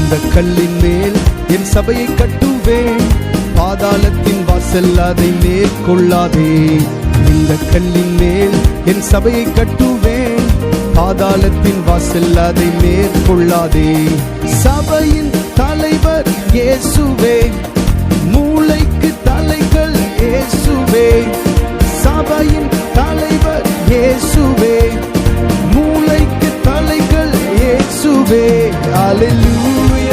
இந்த கல்லின் மேல் என் சபையை கட்டுவேன், பாதாளத்தின் வாசல் அதை மேற்கொள்ளாதே. இந்த கல்லின் மேல் என் சபையை கட்டுவேன், பாதாளத்தின் வாசல் அதை மேற்கொள்ளாதே. சபையின் தலைவர் இயேசுவே, மூளைக்கு தலைகள் இயேசுவே. சபையின் தலைவர் இயேசுவே, மூளைக்கு தலைகள் இயேசுவே. அல்லேலூயா.